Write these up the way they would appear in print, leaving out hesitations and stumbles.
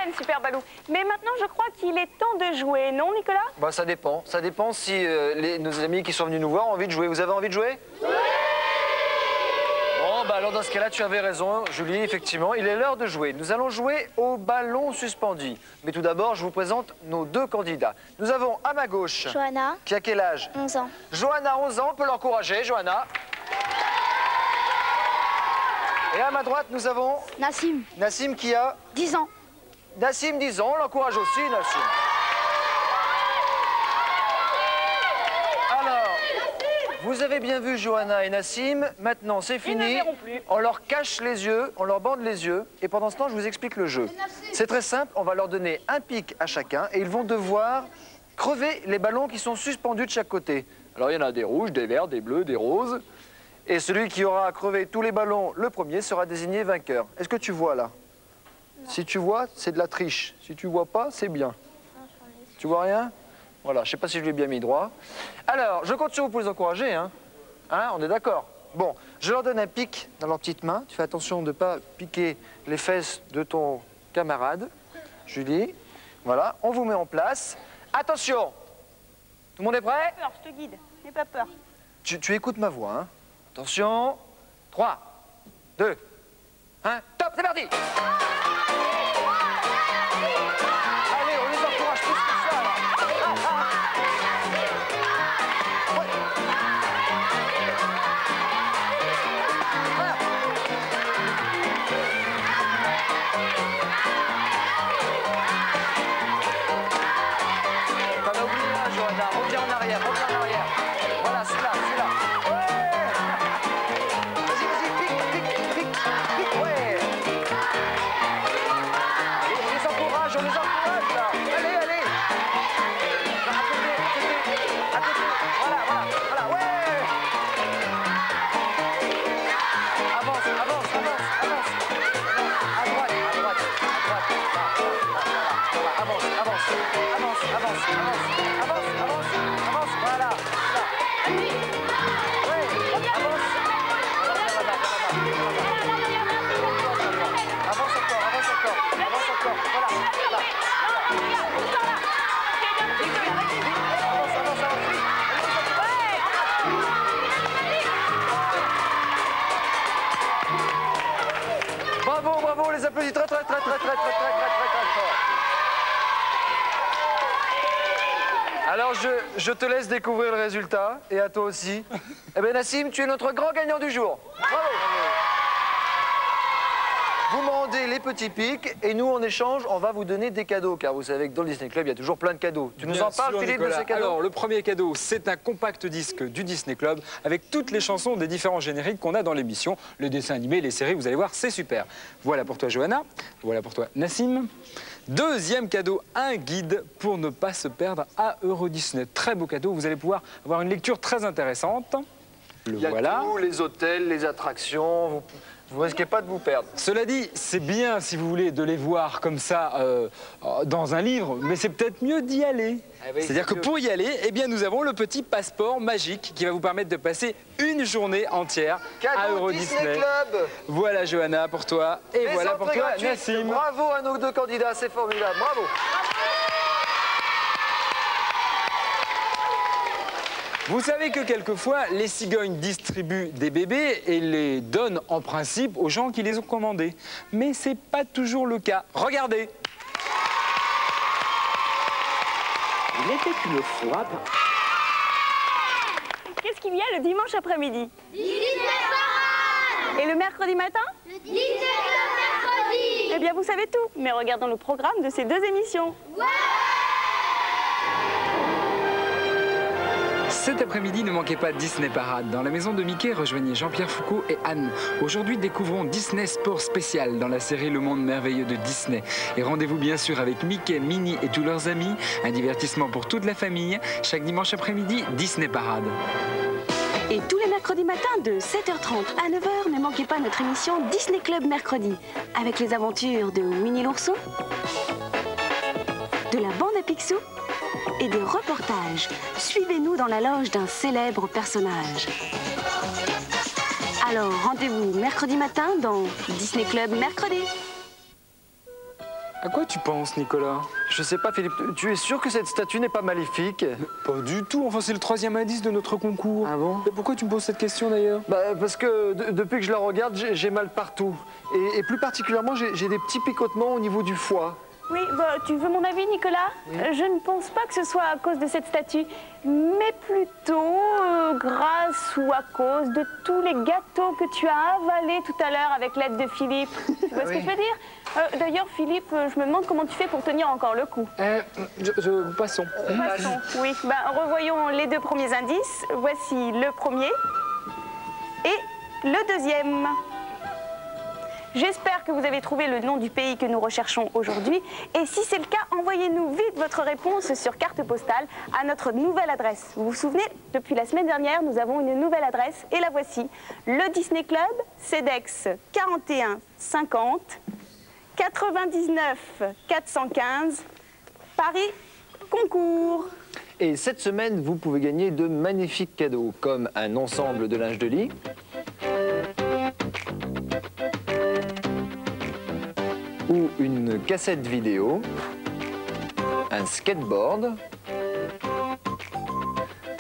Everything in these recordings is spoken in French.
Stéphane, super Balou. Mais maintenant, je crois qu'il est temps de jouer, non, Nicolas? Bah, ça dépend. Ça dépend si nos amis qui sont venus nous voir ont envie de jouer. Vous avez envie de jouer? Oui! Bon, bah alors dans ce cas-là, tu avais raison, Julie, effectivement. Il est l'heure de jouer. Nous allons jouer au ballon suspendu. Mais tout d'abord, je vous présente nos deux candidats. Nous avons à ma gauche... Johanna. Qui a quel âge? 11 ans. Johanna, 11 ans. On peut l'encourager, Johanna. Et à ma droite, nous avons... Nassim. Nassim qui a... 10 ans. Nassim, 10 ans. On l'encourage aussi, Nassim. Alors, vous avez bien vu Johanna et Nassim. Maintenant, c'est fini. Ils ne verront plus. On leur cache les yeux, on leur bande les yeux. Et pendant ce temps, je vous explique le jeu. C'est très simple. On va leur donner un pic à chacun et ils vont devoir crever les ballons qui sont suspendus de chaque côté. Alors, il y en a des rouges, des verts, des bleus, des roses. Et celui qui aura crevé tous les ballons, le premier, sera désigné vainqueur. Est-ce que tu vois là? Non. Si tu vois, c'est de la triche. Si tu vois pas, c'est bien. Tu vois rien? Voilà, je sais pas si je l'ai bien mis droit. Alors, je compte sur vous pour les encourager, hein? Hein, on est d'accord? Bon, je leur donne un pic dans leurs petites mains. Tu fais attention de ne pas piquer les fesses de ton camarade, Julie. Voilà, on vous met en place. Attention! Tout le monde est prêt? Peur, je te guide. N'aie pas peur. Tu écoutes ma voix, hein? Attention, 3, 2, 1, top, c'est parti! Allez, on les encourage plus que ça, là. Ouais. Voilà. T'en as oublié là, Johanna. Reviens en arrière, reviens en arrière. Voilà, c'est là, c'est là. On les encourage là. Allez, allez. À côté, à côté. Voilà, voilà, voilà, ouais. Avance, avance, avance, avance. À droite, à droite, à droite. Voilà, avance, avance, avance, avance, avance, avance, avance, avance, voilà, là. Ouais, avance. Avance encore, avance encore, avance encore, voilà. Bravo, bravo, on les applaudit très fort. Alors je te laisse découvrir le résultat, et à toi aussi. Eh bien Nassim, tu es notre grand gagnant du jour. Bravo. Vous me rendez les petits pics et nous, en échange, on va vous donner des cadeaux. Car vous savez que dans le Disney Club, il y a toujours plein de cadeaux. Tu nous en parles, Philippe, de ces cadeaux? Alors, le premier cadeau, c'est un compact disque du Disney Club avec toutes les chansons des différents génériques qu'on a dans l'émission. Les dessins animés, les séries, vous allez voir, c'est super. Voilà pour toi, Johanna. Voilà pour toi, Nassim. Deuxième cadeau, un guide pour ne pas se perdre à Euro Disney. Très beau cadeau, vous allez pouvoir avoir une lecture très intéressante. Il y a tous les hôtels, les attractions... Vous risquez pas de vous perdre. Cela dit, c'est bien, si vous voulez, de les voir comme ça dans un livre, mais c'est peut-être mieux d'y aller. Ah oui, c'est-à-dire que pour y aller, eh bien, nous avons le petit passeport magique qui va vous permettre de passer une journée entière à Euro Disney Club. Voilà, Johanna, pour toi. Et les voilà pour toi, Nassim. Bravo à nos deux candidats, c'est formidable. Bravo. Vous savez que quelquefois, les cigognes distribuent des bébés et les donnent en principe aux gens qui les ont commandés. Mais c'est pas toujours le cas. Regardez. Il était une fois... Qu'est-ce qu'il y a le dimanche après-midi? Disney Parade. Et le mercredi matin? Le Disney Club mercredi. Eh bien, vous savez tout. Mais regardons le programme de ces deux émissions. Ouais. Cet après-midi, ne manquez pas Disney Parade. Dans la maison de Mickey, rejoignez Jean-Pierre Foucault et Anne. Aujourd'hui, découvrons Disney Sport Spécial dans la série Le Monde Merveilleux de Disney. Et rendez-vous bien sûr avec Mickey, Minnie et tous leurs amis. Un divertissement pour toute la famille. Chaque dimanche après-midi, Disney Parade. Et tous les mercredis matins de 7h30 à 9h, ne manquez pas notre émission Disney Club Mercredi. Avec les aventures de Winnie l'ourson, de la bande à Picsou et des reportages. Suivez-nous dans la loge d'un célèbre personnage. Alors, rendez-vous mercredi matin dans Disney Club Mercredi. À quoi tu penses, Nicolas? Je sais pas, Philippe, tu es sûr que cette statue n'est pas maléfique? Pas du tout, enfin c'est le 3e indice de notre concours. Ah bon? Et pourquoi tu me poses cette question d'ailleurs? Bah, parce que depuis que je la regarde, j'ai mal partout. Et plus particulièrement, j'ai des petits picotements au niveau du foie. Oui, bah, tu veux mon avis, Nicolas? Je ne pense pas que ce soit à cause de cette statue, mais plutôt grâce ou à cause de tous les gâteaux que tu as avalés tout à l'heure avec l'aide de Philippe. Tu vois ce que je veux dire? D'ailleurs, Philippe, je me demande comment tu fais pour tenir encore le coup. Passons. Passons, oui. Bah, revoyons les 2 premiers indices. Voici le premier et le deuxième. J'espère que vous avez trouvé le nom du pays que nous recherchons aujourd'hui. Et si c'est le cas, envoyez-nous vite votre réponse sur carte postale à notre nouvelle adresse. Vous vous souvenez, depuis la semaine dernière, nous avons une nouvelle adresse et la voici. Le Disney Club, CEDEX 41 50 99 415, Paris, Concours. Et cette semaine, vous pouvez gagner de magnifiques cadeaux, comme un ensemble de linge de lit, ou une cassette vidéo, un skateboard,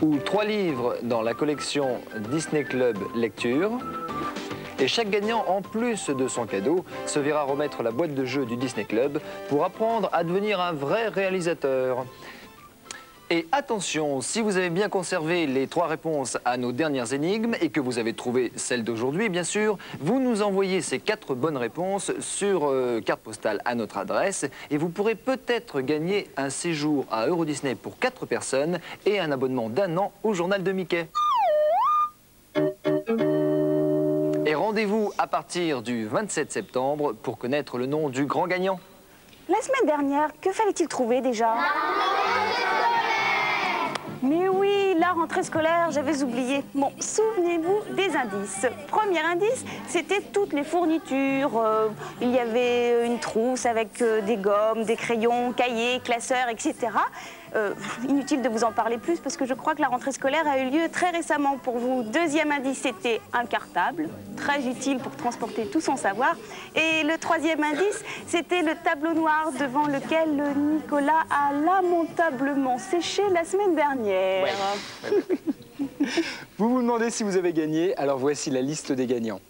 ou 3 livres dans la collection Disney Club Lecture. Et chaque gagnant, en plus de son cadeau, se verra remettre la boîte de jeux du Disney Club pour apprendre à devenir un vrai réalisateur. Et attention, si vous avez bien conservé les 3 réponses à nos dernières énigmes et que vous avez trouvé celle d'aujourd'hui, bien sûr, vous nous envoyez ces 4 bonnes réponses sur carte postale à notre adresse et vous pourrez peut-être gagner un séjour à Euro Disney pour 4 personnes et un abonnement d'1 an au journal de Mickey. Et rendez-vous à partir du 27 septembre pour connaître le nom du grand gagnant. La semaine dernière, que fallait-il trouver déjà? Mais oui, la rentrée scolaire, j'avais oublié. Bon, souvenez-vous des indices. Premier indice, c'était toutes les fournitures. Il y avait une trousse avec des gommes, des crayons, cahiers, classeurs, etc. Inutile de vous en parler plus parce que je crois que la rentrée scolaire a eu lieu très récemment pour vous. Deuxième indice, c'était un cartable, très utile pour transporter tout son savoir. Et le 3e indice, c'était le tableau noir devant lequel Nicolas a lamentablement séché la semaine dernière. Vous vous demandez si vous avez gagné, alors voici la liste des gagnants.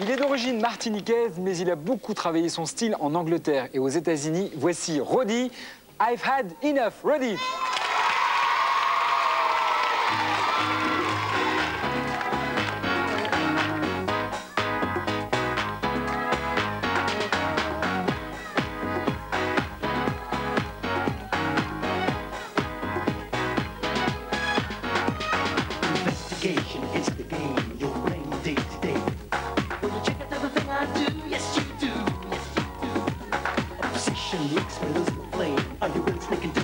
Il est d'origine martiniquaise, mais il a beaucoup travaillé son style en Angleterre et aux États-Unis. Voici Roddy. I've had enough. Roddy. Investigation is the game you're playing day to day. When you check out everything I do, yes you do, yes you do. Obsession makes me lose my flame. Are you really sneaking?